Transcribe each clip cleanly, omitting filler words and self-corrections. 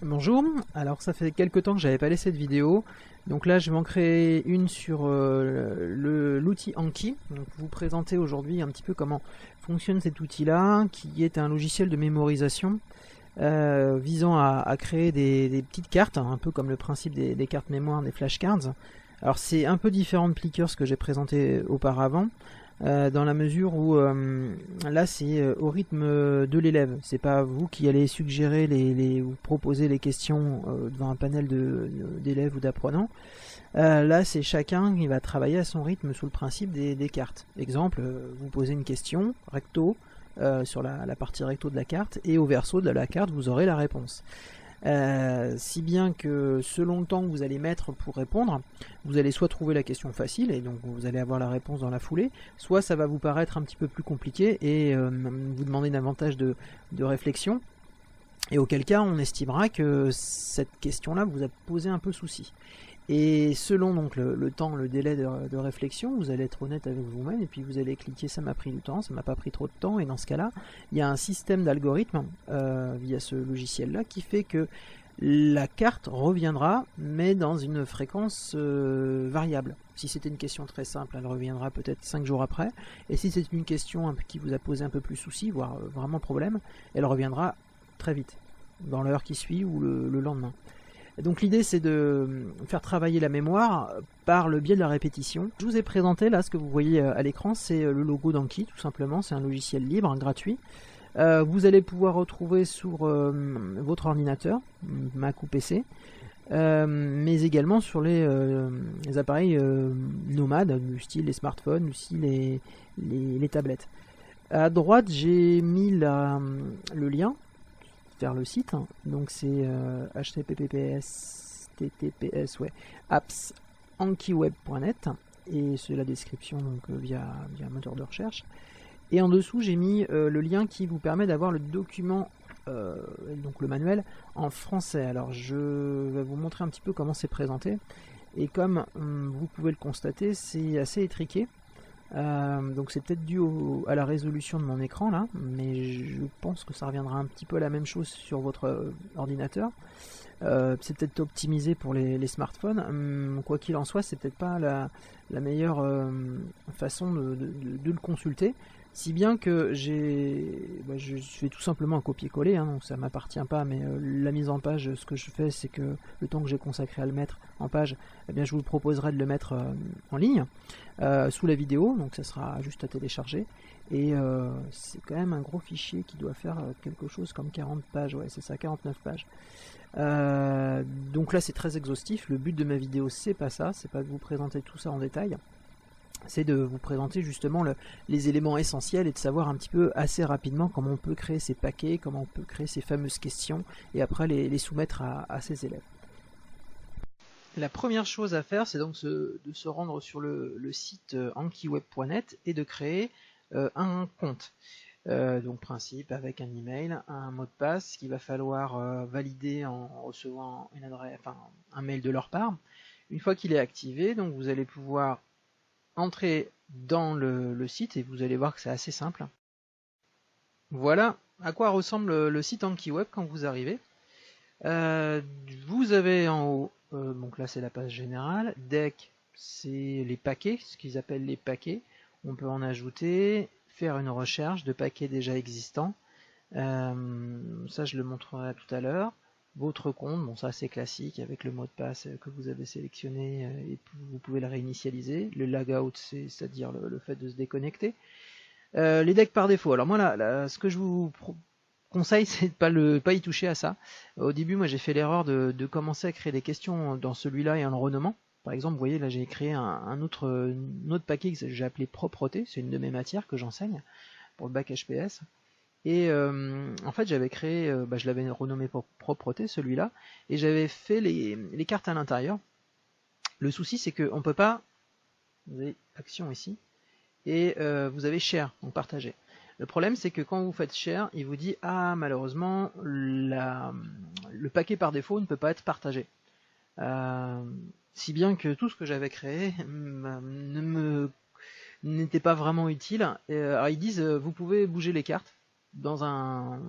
Bonjour, alors ça fait quelques temps que j'avais pas laissé de vidéo, donc là je vais en créer une sur l'outil Anki. Donc vous présenter aujourd'hui un petit peu comment fonctionne cet outil là, qui est un logiciel de mémorisation visant à créer des petites cartes, un peu comme le principe des cartes mémoire, des flashcards. Alors c'est un peu différent de Plickr, ce que j'ai présenté auparavant, dans la mesure où là c'est au rythme de l'élève. C'est pas vous qui allez suggérer ou proposer les questions devant un panel d'élèves ou d'apprenants. Là c'est chacun qui va travailler à son rythme sous le principe des cartes. Exemple, vous posez une question recto sur la partie recto de la carte, et au verso de la carte vous aurez la réponse. Si bien que selon le temps que vous allez mettre pour répondre, vous allez soit trouver la question facile et donc vous allez avoir la réponse dans la foulée, soit ça va vous paraître un petit peu plus compliqué et vous demander davantage de réflexion, et auquel cas on estimera que cette question là vous a posé un peu souci. Et selon donc le temps, le délai de réflexion, vous allez être honnête avec vous-même et puis vous allez cliquer ça m'a pris du temps, ça m'a pas pris trop de temps, et dans ce cas-là, il y a un système d'algorithme via ce logiciel-là qui fait que la carte reviendra, mais dans une fréquence variable. Si c'était une question très simple, elle reviendra peut-être 5 jours après, et si c'est une question qui vous a posé un peu plus souci, voire vraiment problème, elle reviendra très vite, dans l'heure qui suit ou le lendemain. Donc l'idée c'est de faire travailler la mémoire par le biais de la répétition. Je vous ai présenté là ce que vous voyez à l'écran, c'est le logo d'Anki tout simplement, c'est un logiciel libre, gratuit. Vous allez pouvoir retrouver sur votre ordinateur, Mac ou PC, mais également sur les appareils nomades, du style les smartphones, du style les tablettes. À droite j'ai mis le lien vers le site, donc c'est https appsankiweb.net, et c'est la description donc via un moteur de recherche. Et en dessous j'ai mis le lien qui vous permet d'avoir le document, donc le manuel en français. Alors je vais vous montrer un petit peu comment c'est présenté, et comme vous pouvez le constater, c'est assez étriqué. Donc c'est peut-être dû à la résolution de mon écran là, mais je pense que ça reviendra un petit peu à la même chose sur votre ordinateur. C'est peut-être optimisé pour les smartphones. Quoi qu'il en soit, c'est peut-être pas la meilleure façon de le consulter. Si bien que je fais tout simplement un copier-coller, donc ça m'appartient pas, mais la mise en page, ce que je fais, c'est que le temps que j'ai consacré à le mettre en page, eh bien, je vous proposerai de le mettre en ligne, sous la vidéo, donc ça sera juste à télécharger, et c'est quand même un gros fichier qui doit faire quelque chose comme 40 pages, ouais c'est ça, 49 pages. Donc là c'est très exhaustif, le but de ma vidéo c'est pas ça, c'est pas de vous présenter tout ça en détail, c'est de vous présenter justement les éléments essentiels et de savoir un petit peu assez rapidement comment on peut créer ces paquets, comment on peut créer ces fameuses questions, et après les soumettre à ses élèves. La première chose à faire, c'est donc de se rendre sur le site ankiweb.net et de créer un compte. Donc principe avec un email, un mot de passe qu'il va falloir valider en recevant une adresse, enfin, un mail de leur part. Une fois qu'il est activé, donc vous allez pouvoir entrer dans le site et vous allez voir que c'est assez simple. Voilà à quoi ressemble le site Ankiweb quand vous arrivez. Vous avez en haut, donc là c'est la page générale, deck c'est les paquets, ce qu'ils appellent les paquets, on peut en ajouter, faire une recherche de paquets déjà existants, ça je le montrerai tout à l'heure. Votre compte, bon ça c'est classique avec le mot de passe que vous avez sélectionné, et vous pouvez le réinitialiser. Le logout, c'est-à-dire le fait de se déconnecter. Les decks par défaut, alors moi là, ce que je vous conseille, c'est de pas y toucher à ça. Au début moi j'ai fait l'erreur de commencer à créer des questions dans celui-là et en le renommant. Par exemple, vous voyez là j'ai créé un autre paquet que j'ai appelé propreté, c'est une de mes matières que j'enseigne pour le bac HPS. Et en fait j'avais créé, je l'avais renommé pour propreté celui-là, et j'avais fait les cartes à l'intérieur. Le souci c'est qu'on peut pas, vous avez action ici, et vous avez share, donc partager. Le problème c'est que quand vous faites share, il vous dit ah malheureusement le paquet par défaut ne peut pas être partagé. Si bien que tout ce que j'avais créé n'était pas vraiment utile. Alors ils disent vous pouvez bouger les cartes dans un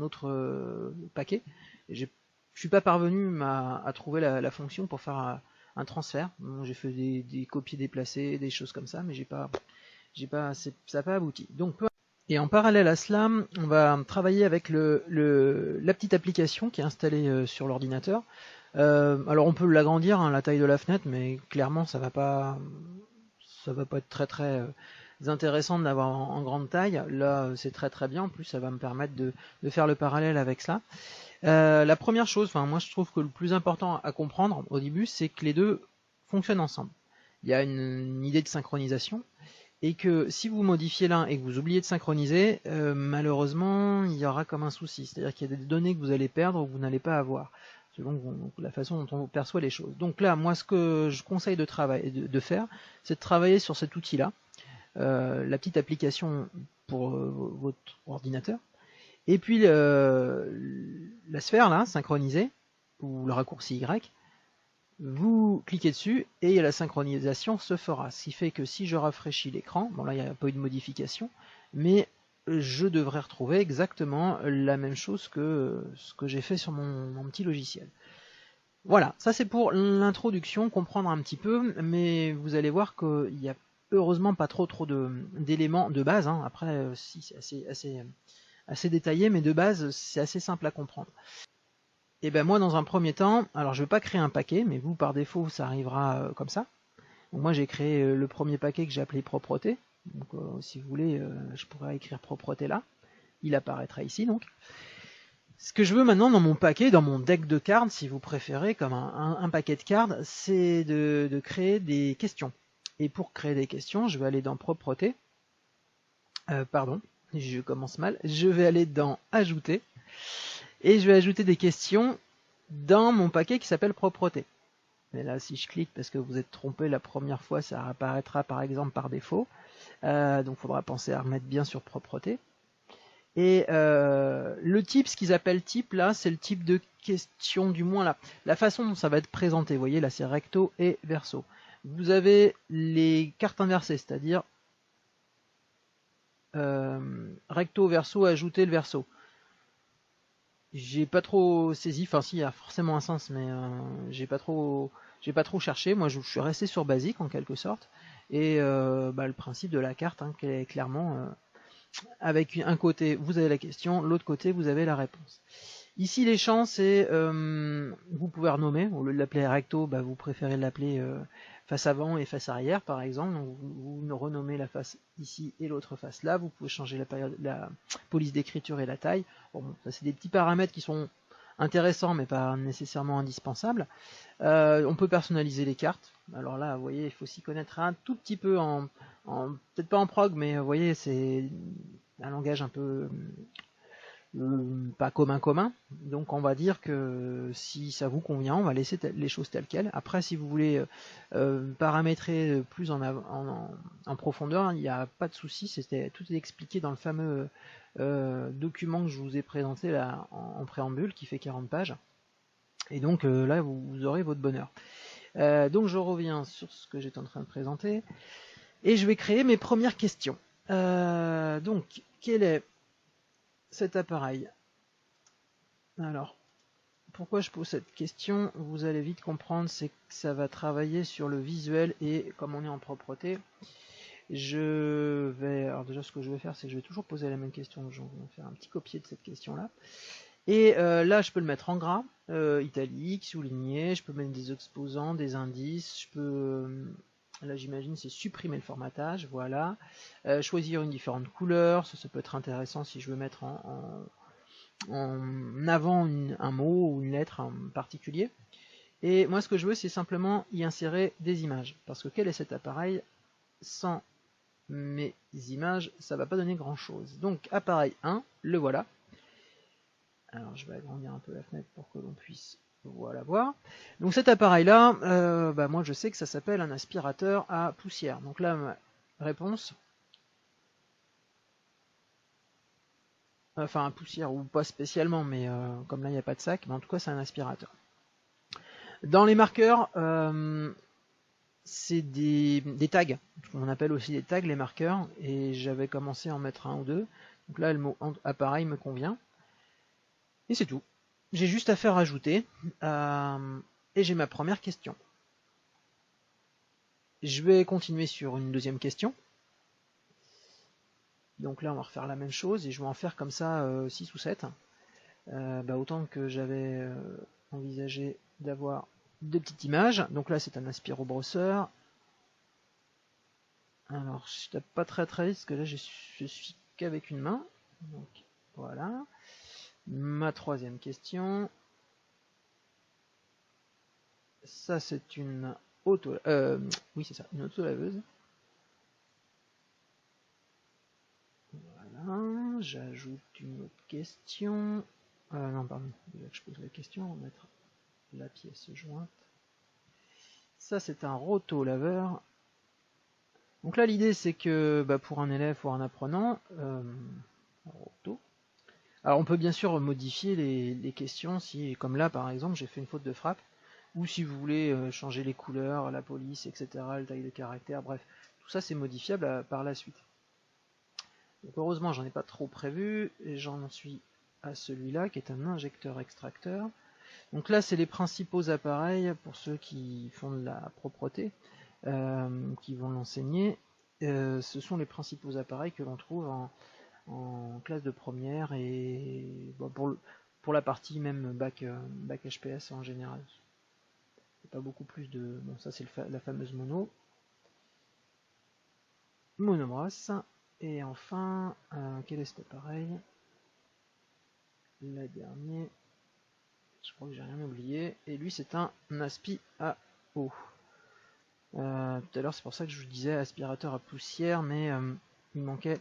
autre paquet. Je suis pas parvenu à trouver la fonction pour faire un transfert. Bon, j'ai fait des copier déplacés, des choses comme ça, mais ça n'a pas abouti. Donc, et en parallèle à cela, on va travailler avec la petite application qui est installée sur l'ordinateur. Alors on peut l'agrandir, hein, la taille de la fenêtre, mais clairement ça va pas être très intéressant de l'avoir en grande taille. Là c'est très bien, en plus ça va me permettre de faire le parallèle avec ça. La première chose, enfin moi je trouve que le plus important à comprendre au début, c'est que les deux fonctionnent ensemble. Il y a une idée de synchronisation, et que si vous modifiez l'un et que vous oubliez de synchroniser, malheureusement il y aura comme un souci, c'est-à-dire qu'il y a des données que vous allez perdre ou que vous n'allez pas avoir, selon la façon dont on perçoit les choses. Donc là, moi ce que je conseille de faire, c'est de travailler sur cet outil-là, la petite application pour votre ordinateur, et puis la sphère là, synchronisée, ou le raccourci Y, vous cliquez dessus et la synchronisation se fera. Ce qui fait que si je rafraîchis l'écran, bon là il n'y a pas eu de modification, mais je devrais retrouver exactement la même chose que ce que j'ai fait sur mon petit logiciel. Voilà, ça c'est pour l'introduction, comprendre un petit peu, mais vous allez voir qu'il n'y a heureusement pas trop d'éléments de base, hein. Après si c'est assez détaillé, mais de base c'est assez simple à comprendre. Et ben moi dans un premier temps, alors je vais pas créer un paquet, mais vous par défaut ça arrivera comme ça. Donc moi j'ai créé le premier paquet que j'ai appelé propreté. Donc si vous voulez, je pourrais écrire propreté là. Il apparaîtra ici donc. Ce que je veux maintenant dans mon paquet, dans mon deck de cartes, si vous préférez, comme un paquet de cartes, c'est de créer des questions. Et pour créer des questions, je vais aller dans propreté. Pardon, je commence mal. Je vais aller dans ajouter. Et je vais ajouter des questions dans mon paquet qui s'appelle propreté. Mais là, si je clique parce que vous êtes trompé la première fois, ça apparaîtra par exemple par défaut. Donc il faudra penser à remettre bien sur propreté. Et le type, ce qu'ils appellent type là, c'est le type de question, du moins là. La façon dont ça va être présenté, vous voyez là c'est recto et verso. Vous avez les cartes inversées, c'est-à-dire recto, verso, ajouter le verso. J'ai pas trop saisi, enfin si, il y a forcément un sens, mais j'ai pas trop cherché. Moi je suis resté sur basique en quelque sorte, et le principe de la carte, hein, qui est clairement avec un côté vous avez la question, l'autre côté vous avez la réponse. Ici les champs, c'est vous pouvez renommer, au lieu de l'appeler recto, vous préférez l'appeler face avant et face arrière par exemple. Donc vous renommez la face ici et l'autre face là. Vous pouvez changer la police d'écriture et la taille. Bon, ça c'est des petits paramètres qui sont intéressants mais pas nécessairement indispensables. On peut personnaliser les cartes. Alors là, vous voyez, il faut s'y connaître un tout petit peu peut-être pas en prog, mais vous voyez, c'est un langage un peu pas commun, donc on va dire que si ça vous convient, on va laisser les choses telles quelles. Après, si vous voulez paramétrer plus en profondeur, il n'y a pas de souci, tout est expliqué dans le fameux document que je vous ai présenté là en préambule, qui fait 40 pages, et donc là vous aurez votre bonheur. Donc je reviens sur ce que j'étais en train de présenter, et je vais créer mes premières questions. Donc, quel est cet appareil? Alors, pourquoi je pose cette question? Vous allez vite comprendre, c'est que ça va travailler sur le visuel, et comme on est en propreté, alors déjà ce que je vais faire, c'est que je vais toujours poser la même question, je vais faire un petit copier de cette question-là. Et là, je peux le mettre en gras, italique, souligné, je peux mettre des exposants, des indices, je peux... Là j'imagine c'est supprimer le formatage, voilà. Choisir une différente couleur, ça peut être intéressant si je veux mettre en avant un mot ou une lettre en particulier. Et moi ce que je veux c'est simplement y insérer des images, parce que quel est cet appareil? Sans mes images ça va pas donner grand chose. Donc appareil 1, le voilà. Alors je vais agrandir un peu la fenêtre pour que l'on puisse voir. Donc cet appareil là, moi je sais que ça s'appelle un aspirateur à poussière. Donc là ma réponse, enfin à poussière ou pas spécialement, mais comme là il n'y a pas de sac, mais en tout cas c'est un aspirateur. Dans les marqueurs, c'est des tags, on appelle aussi des tags les marqueurs, et j'avais commencé à en mettre un ou deux. Donc là le mot appareil me convient. Et c'est tout. j'ai juste à faire ajouter, et j'ai ma première question. Je vais continuer sur une deuxième question. Donc là on va refaire la même chose et je vais en faire comme ça 6 ou 7. Autant que j'avais envisagé d'avoir deux petites images. Donc là c'est un aspirobrosseur. Alors je tape pas très vite parce que là je suis qu'avec une main. Donc voilà. Ma troisième question. Ça c'est une auto... oui c'est ça, une auto-laveuse. Voilà, j'ajoute une autre question. Non, pardon, déjà que je pose la question, on va mettre la pièce jointe. Ça, c'est un roto-laveur. Donc là, l'idée, c'est que pour un élève ou un apprenant, roto. Alors, on peut bien sûr modifier les questions, si, comme là, par exemple, j'ai fait une faute de frappe, ou si vous voulez changer les couleurs, la police, etc., la taille de caractère, bref, tout ça, c'est modifiable par la suite. Donc heureusement, j'en ai pas trop prévu, et j'en suis à celui-là, qui est un injecteur-extracteur. Donc là, c'est les principaux appareils, pour ceux qui font de la propreté, qui vont l'enseigner. Ce sont les principaux appareils que l'on trouve en classe de première, et pour la partie même bac HPS en général. Pas beaucoup plus de... Bon, ça c'est la fameuse monobrasse. Et enfin, quel est cet appareil? La dernière, je crois que j'ai rien oublié, et lui c'est un aspi à eau. Tout à l'heure c'est pour ça que je vous disais aspirateur à poussière, mais il manquait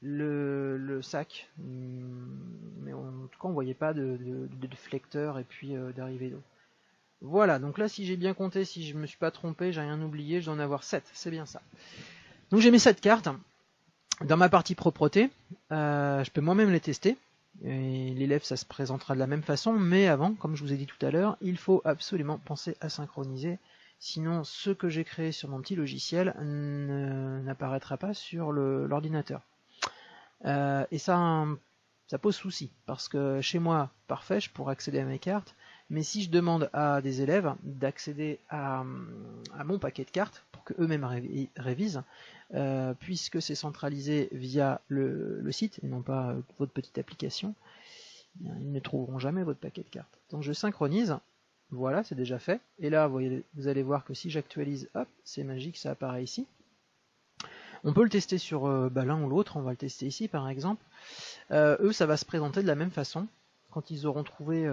le sac, mais en tout cas on voyait pas de déflecteur et puis d'arrivée d'eau. Voilà, donc là si j'ai bien compté, si je me suis pas trompé, j'ai rien oublié, je dois en avoir 7, c'est bien ça. Donc j'ai mes 7 cartes. Dans ma partie propreté, je peux moi-même les tester. L'élève, ça se présentera de la même façon, mais avant, comme je vous ai dit tout à l'heure, il faut absolument penser à synchroniser. Sinon, ce que j'ai créé sur mon petit logiciel n'apparaîtra pas sur l'ordinateur. Et ça pose souci, parce que chez moi, parfait, je pourrais accéder à mes cartes, mais si je demande à des élèves d'accéder à mon paquet de cartes pour qu'eux-mêmes révisent, puisque c'est centralisé via le site et non pas votre petite application, ils ne trouveront jamais votre paquet de cartes. Donc je synchronise, voilà, c'est déjà fait, et là vous allez voir que si j'actualise, hop, c'est magique, ça apparaît ici. On peut le tester sur l'un ou l'autre, on va le tester ici par exemple. Eux, ça va se présenter de la même façon. Quand ils auront trouvé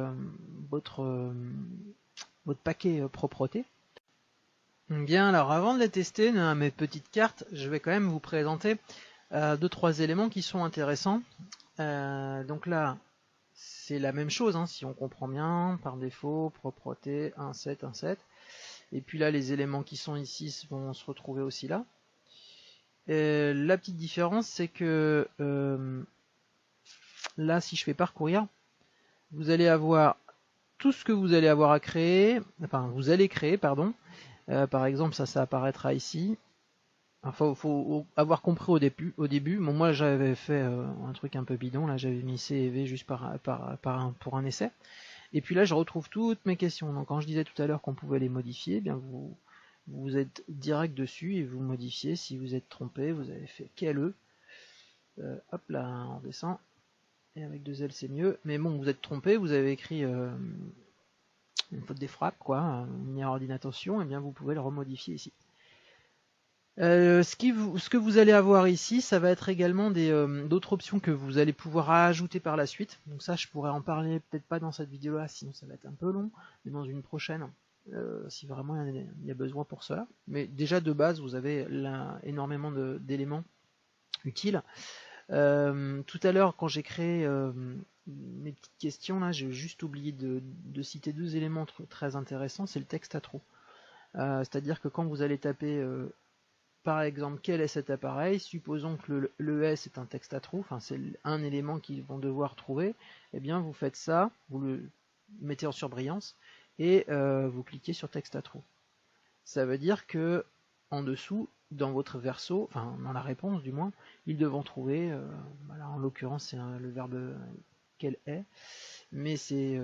votre paquet propreté. Bien, alors avant de les tester, mes petites cartes, je vais quand même vous présenter 2-3 éléments qui sont intéressants. Donc là, c'est la même chose, hein, si on comprend bien, par défaut, propreté, 1,7, 1,7. Et puis là, les éléments qui sont ici vont se retrouver aussi là. La petite différence, c'est que là, si je fais parcourir, vous allez avoir tout ce que vous allez avoir à créer, enfin, vous allez créer, pardon. Par exemple, ça apparaîtra ici. Enfin, faut avoir compris au début. Bon, moi, j'avais fait un truc un peu bidon. Là, j'avais mis C et V juste pour un essai. Et puis là, je retrouve toutes mes questions. Donc, quand je disais tout à l'heure qu'on pouvait les modifier, eh bien vous êtes direct dessus et vous modifiez. Si vous êtes trompé, vous avez fait quel E. Hop là, on descend. Et avec 2 L, c'est mieux. Mais bon, vous êtes trompé, vous avez écrit une faute des frappes, quoi, une erreur d'inattention, et bien vous pouvez le remodifier ici. Ce que vous allez avoir ici, ça va être également d'autres options que vous allez pouvoir ajouter par la suite. Donc ça, je pourrais en parler peut-être pas dans cette vidéo-là, sinon ça va être un peu long, mais dans une prochaine, si vraiment il y a besoin pour cela. Mais déjà de base, vous avez énormément d'éléments utiles. Tout à l'heure, quand j'ai créé mes petites questions, là, j'ai juste oublié de citer 2 éléments très intéressants, c'est le texte à trous. C'est-à-dire que quand vous allez taper par exemple, quel est cet appareil? Supposons que le S est un texte à trous, enfin c'est un élément qu'ils vont devoir trouver. Eh bien, vous faites ça, vous le mettez en surbrillance et vous cliquez sur texte à trous. Ça veut dire que en dessous, dans votre verso, enfin dans la réponse du moins, ils devront trouver, voilà, en l'occurrence c'est le verbe quel est, mais c'est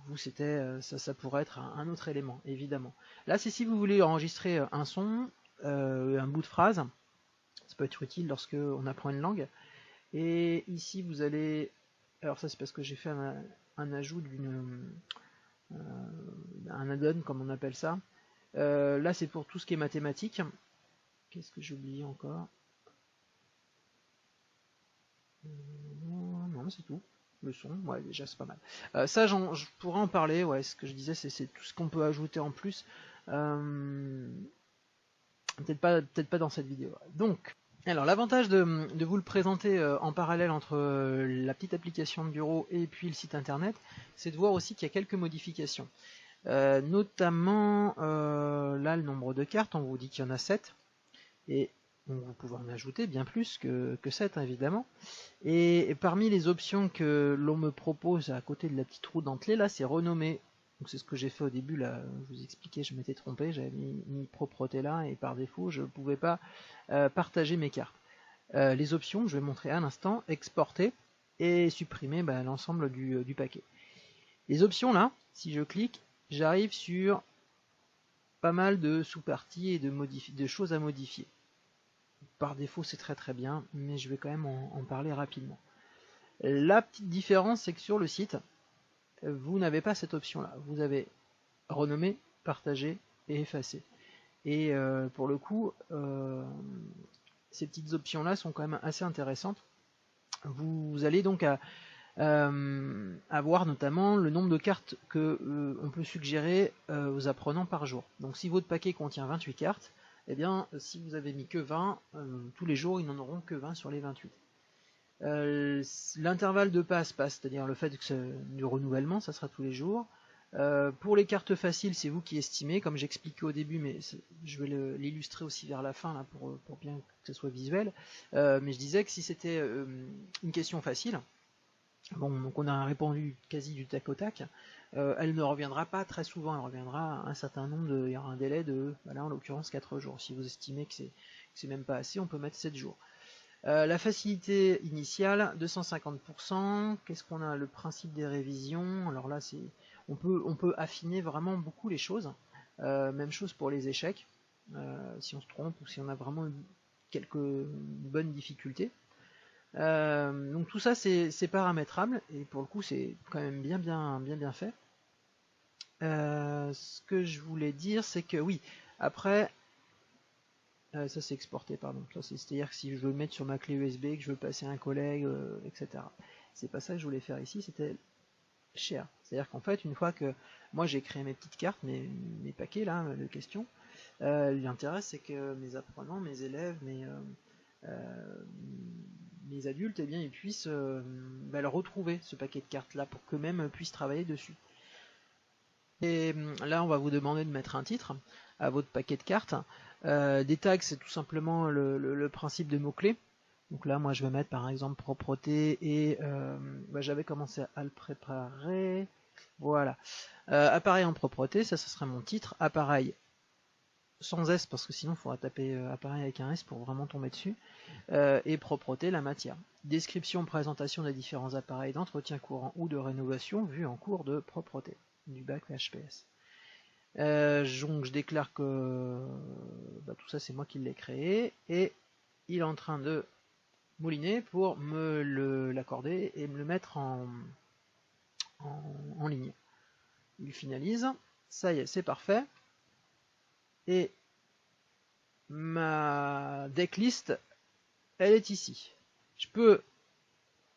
vous c'était ça pourrait être un autre élément, évidemment. Là, c'est si vous voulez enregistrer un son, un bout de phrase, ça peut être utile lorsque on apprend une langue. Et ici, vous allez, alors ça c'est parce que j'ai fait un ajout un add-on comme on appelle ça. Là, c'est pour tout ce qui est mathématiques. Qu'est-ce que j'ai oublié encore? Non, c'est tout. Le son, ouais, déjà c'est pas mal. Ça, je pourrais en parler, ouais, ce que je disais, c'est tout ce qu'on peut ajouter en plus. Peut-être pas dans cette vidéo. Donc, alors l'avantage de vous le présenter en parallèle entre la petite application de bureau et puis le site internet, c'est de voir aussi qu'il y a quelques modifications. Notamment, là, le nombre de cartes, on vous dit qu'il y en a 7. Et donc vous pouvez en ajouter bien plus que 7, évidemment. Et parmi les options que l'on me propose à côté de la petite roue dentelée, là, c'est renommer. Donc c'est ce que j'ai fait au début, là, je vous expliquais, je m'étais trompé, j'avais mis propreté là, et par défaut, je ne pouvais pas partager mes cartes. Les options, je vais montrer à l'instant, exporter et supprimer l'ensemble du paquet. Les options là, si je clique, j'arrive sur pas mal de sous-parties et de choses à modifier. Par défaut, c'est très bien, mais je vais quand même en parler rapidement. La petite différence, c'est que sur le site, vous n'avez pas cette option-là. Vous avez renommer, partager et effacer. Et pour le coup, ces petites options-là sont quand même assez intéressantes. Vous allez donc avoir notamment le nombre de cartes que on peut suggérer aux apprenants par jour. Donc si votre paquet contient 28 cartes, eh bien si vous avez mis que 20, tous les jours ils n'en auront que 20 sur les 28. L'intervalle de passe, c'est-à-dire le fait du renouvellement, ça sera tous les jours. Pour les cartes faciles, c'est vous qui estimez, comme j'expliquais au début, mais je vais l'illustrer aussi vers la fin là, pour bien que ce soit visuel. Mais je disais que si c'était une question facile, bon, donc on a répondu quasi du tac au tac, elle ne reviendra pas très souvent, elle reviendra un certain nombre il y aura un délai de, voilà, en l'occurrence 4 jours. Si vous estimez que c'est même pas assez, on peut mettre 7 jours. La facilité initiale, 250%. Qu'est-ce qu'on a? Le principe des révisions. Alors là, on peut affiner vraiment beaucoup les choses. Même chose pour les échecs. Si on se trompe ou si on a vraiment quelques bonnes difficultés. Donc tout ça, c'est paramétrable et pour le coup, c'est quand même bien fait. Ce que je voulais dire, c'est que oui, après. Ça c'est exporté, pardon. C'est-à-dire que si je veux le mettre sur ma clé USB, que je veux passer à un collègue, etc. C'est pas ça que je voulais faire ici, c'était share. C'est-à-dire qu'en fait, une fois que moi j'ai créé mes petites cartes, mes paquets là de questions, l'intérêt c'est que mes apprenants, mes élèves, mes adultes, eh bien, ils puissent le retrouver, ce paquet de cartes là, pour qu'eux-mêmes puissent travailler dessus. Et là, on va vous demander de mettre un titre à votre paquet de cartes. Des tags, c'est tout simplement le principe de mots-clés. Donc là, moi, je vais mettre par exemple propreté et j'avais commencé à le préparer. Voilà. Appareil en propreté, ça sera mon titre. Appareil sans S, parce que sinon, il faudra taper appareil avec un S pour vraiment tomber dessus. Et propreté, la matière. Description, présentation des différents appareils d'entretien courant ou de rénovation vus en cours de propreté du bac HPS. Donc je déclare que tout ça c'est moi qui l'ai créé et il est en train de mouliner pour me l'accorder et me le mettre en ligne. Il finalise, ça y est, c'est parfait. Et ma decklist, elle est ici. Je peux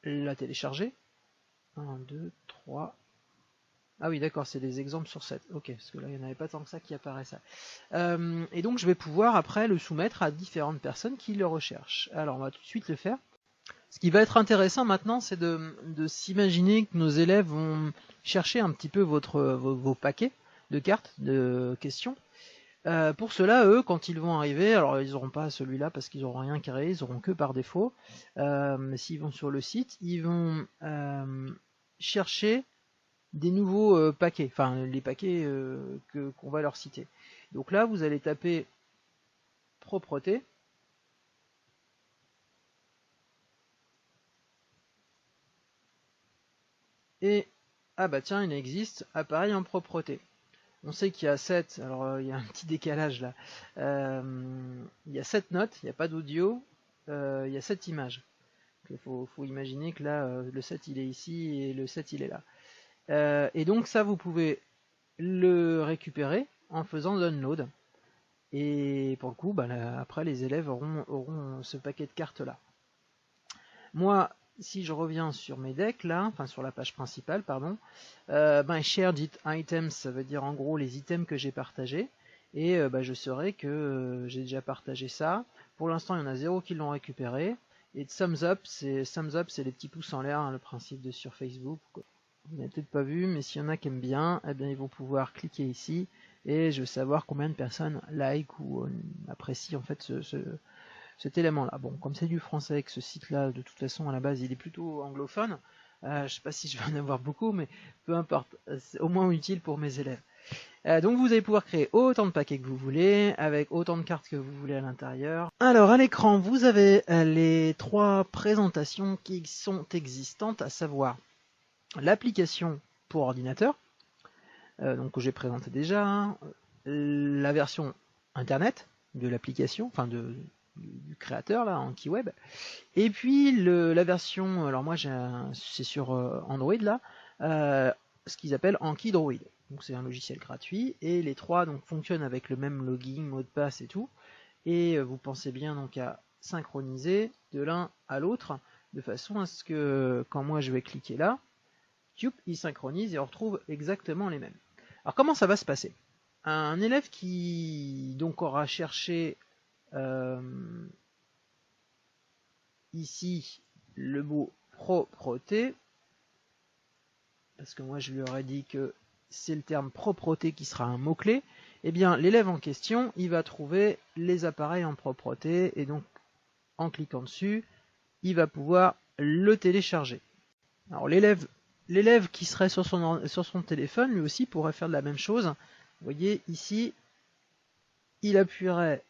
la télécharger. 1, 2, 3. Ah oui, d'accord, c'est des exemples sur 7. Ok, parce que là, il n'y en avait pas tant que ça qui apparaissait. Et donc, je vais pouvoir après le soumettre à différentes personnes qui le recherchent. Alors, on va tout de suite le faire. Ce qui va être intéressant maintenant, c'est de s'imaginer que nos élèves vont chercher un petit peu vos paquets de cartes, de questions. Pour cela, eux, quand ils vont arriver, alors ils n'auront pas celui-là parce qu'ils n'auront rien créé, ils n'auront que par défaut. S'ils vont sur le site, ils vont chercher des nouveaux paquets, enfin les paquets qu'on va leur citer. Donc là, vous allez taper propreté. et ah bah tiens, il existe appareil en propreté. On sait qu'il y a 7, alors il y a un petit décalage là, il y a 7 notes, il n'y a pas d'audio, il y a 7 images. Il faut imaginer que là, le 7 il est ici et le 7 il est là. Et donc ça, vous pouvez le récupérer en faisant download. Et pour le coup, bah, là, après les élèves auront ce paquet de cartes là. Moi, si je reviens sur mes decks là, enfin sur la page principale, pardon, shared items, ça veut dire en gros les items que j'ai partagés. Et je saurai que j'ai déjà partagé ça. Pour l'instant, il y en a 0 qui l'ont récupéré. Et thumbs up, c'est les petits pouces en l'air, hein, le principe de sur Facebook. Vous n'avez peut-être pas vu, mais s'il y en a qui aiment bien, eh bien ils vont pouvoir cliquer ici et je veux savoir combien de personnes like ou apprécient en fait cet élément-là. Bon, comme c'est du français avec ce site-là, de toute façon à la base il est plutôt anglophone. Je sais pas si je vais en avoir beaucoup, mais peu importe, c'est au moins utile pour mes élèves. Donc vous allez pouvoir créer autant de paquets que vous voulez, avec autant de cartes que vous voulez à l'intérieur. Alors à l'écran, vous avez les 3 présentations qui sont existantes, à savoir l'application pour ordinateur, donc que j'ai présenté déjà, hein, la version internet de l'application, enfin du créateur là, Anki Web, et puis la version, alors moi c'est sur Android là, ce qu'ils appellent Anki Droid. Donc c'est un logiciel gratuit et les 3 donc fonctionnent avec le même login, mot de passe et tout. Et vous pensez bien donc à synchroniser de l'un à l'autre de façon à ce que quand moi je vais cliquer là, il synchronise et on retrouve exactement les mêmes. Alors comment ça va se passer? Un élève qui donc aura cherché ici le mot propreté, parce que moi je lui aurais dit que c'est le terme propreté qui sera un mot-clé, eh bien l'élève en question, il va trouver les appareils en propreté, et donc en cliquant dessus, il va pouvoir le télécharger. Alors l'élève qui serait sur son téléphone, lui aussi pourrait faire de la même chose. Vous voyez ici, il appuierait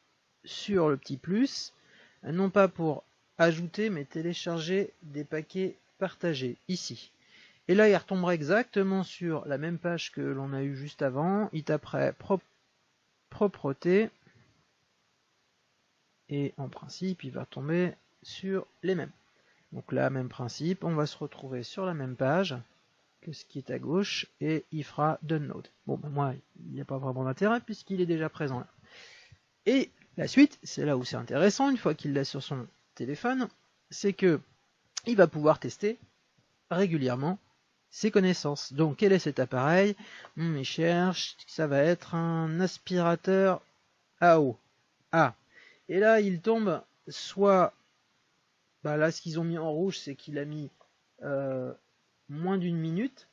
sur le petit plus, non pas pour ajouter, mais télécharger des paquets partagés, ici. Et là, il retomberait exactement sur la même page que l'on a eu juste avant. Il taperait propreté. Et en principe, il va tomber sur les mêmes. Donc là, même principe, on va se retrouver sur la même page que ce qui est à gauche, et il fera download. Bon, ben moi, il n'y a pas vraiment d'intérêt puisqu'il est déjà présent là. Et la suite, c'est là où c'est intéressant, une fois qu'il l'a sur son téléphone, c'est que il va pouvoir tester régulièrement ses connaissances. Donc quel est cet appareil? Il cherche, ça va être un aspirateur à eau. Ah. Et là il tombe soit, là ce qu'ils ont mis en rouge c'est qu'il a mis moins d'1 minute.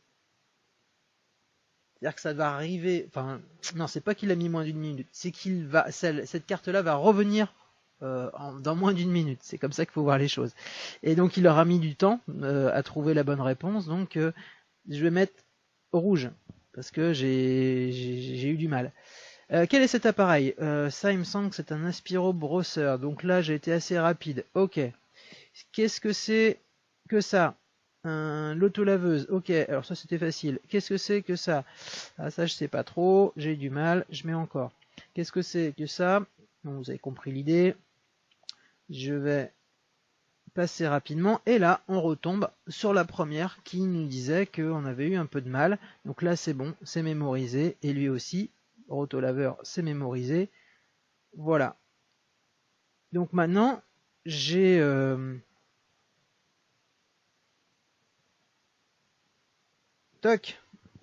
C'est-à-dire que ça va arriver, enfin non c'est pas qu'il a mis moins d'1 minute, c'est qu'il va, cette carte là va revenir dans moins d'1 minute. C'est comme ça qu'il faut voir les choses. Et donc il aura mis du temps à trouver la bonne réponse. Donc je vais mettre rouge parce que j'ai eu du mal. Quel est cet appareil? Ça il me semble que c'est un aspiro brosseur. Donc là j'ai été assez rapide. Ok. Qu'est-ce que c'est que ça? L'autolaveuse. Ok, alors ça c'était facile. Qu'est-ce que c'est que ça? Ah ça je sais pas trop. J'ai du mal. Je mets encore. Qu'est-ce que c'est que ça? Bon, vous avez compris l'idée. Je vais passer rapidement et là on retombe sur la première qui nous disait qu'on avait eu un peu de mal. Donc là c'est bon, c'est mémorisé et lui aussi, rotolaveur c'est mémorisé. Voilà. Donc maintenant j'ai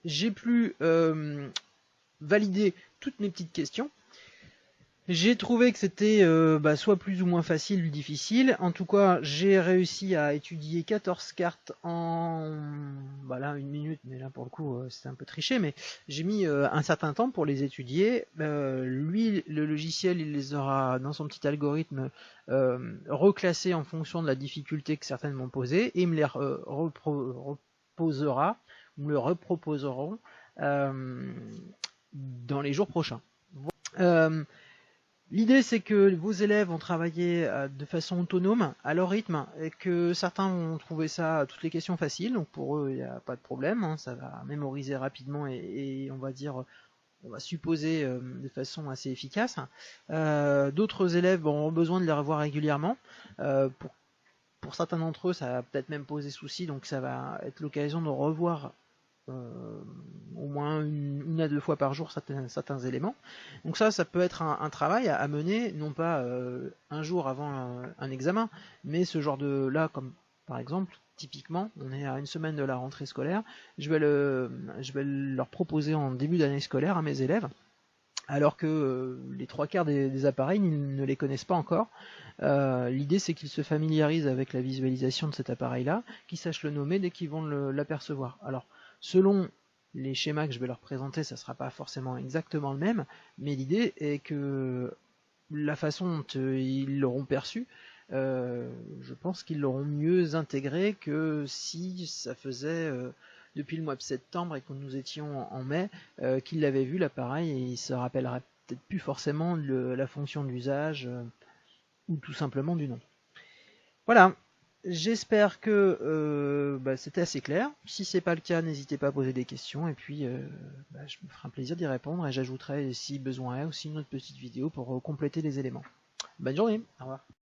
j'ai pu valider toutes mes petites questions. J'ai trouvé que c'était soit plus ou moins facile ou difficile. En tout cas, j'ai réussi à étudier 14 cartes en 1 minute, mais là pour le coup c'est un peu triché, mais j'ai mis un certain temps pour les étudier. Lui, le logiciel, il les aura dans son petit algorithme reclassés en fonction de la difficulté que certaines m'ont posé, et il me les reproposera, me le reproposeront dans les jours prochains. L'idée, c'est que vos élèves vont travailler de façon autonome, à leur rythme, et que certains vont trouver ça, toutes les questions faciles, donc pour eux, il n'y a pas de problème, hein, ça va mémoriser rapidement et on va dire, on va supposer de façon assez efficace. D'autres élèves auront besoin de les revoir régulièrement. Pour certains d'entre eux, ça va peut-être même poser souci, donc ça va être l'occasion de revoir au moins une à deux fois par jour certains éléments. Donc ça peut être un travail à mener, non pas un jour avant un examen, mais ce genre de là, comme par exemple, typiquement, on est à une semaine de la rentrée scolaire, je vais leur proposer en début d'année scolaire à mes élèves, alors que les trois quarts des appareils, ils ne les connaissent pas encore. L'idée, c'est qu'ils se familiarisent avec la visualisation de cet appareil-là, qu'ils sachent le nommer dès qu'ils vont l'apercevoir. Alors, selon les schémas que je vais leur présenter, ça ne sera pas forcément exactement le même, mais l'idée est que la façon dont ils l'auront perçu, je pense qu'ils l'auront mieux intégré que si ça faisait depuis le mois de septembre et que nous étions en mai, qu'ils l'avaient vu l'appareil et ils se rappelleraient peut-être plus forcément la fonction de l'usage ou tout simplement du nom. Voilà, j'espère que c'était assez clair. Si c'est pas le cas, n'hésitez pas à poser des questions et puis je me ferai un plaisir d'y répondre et j'ajouterai si besoin est aussi une autre petite vidéo pour compléter les éléments. Bonne journée, au revoir.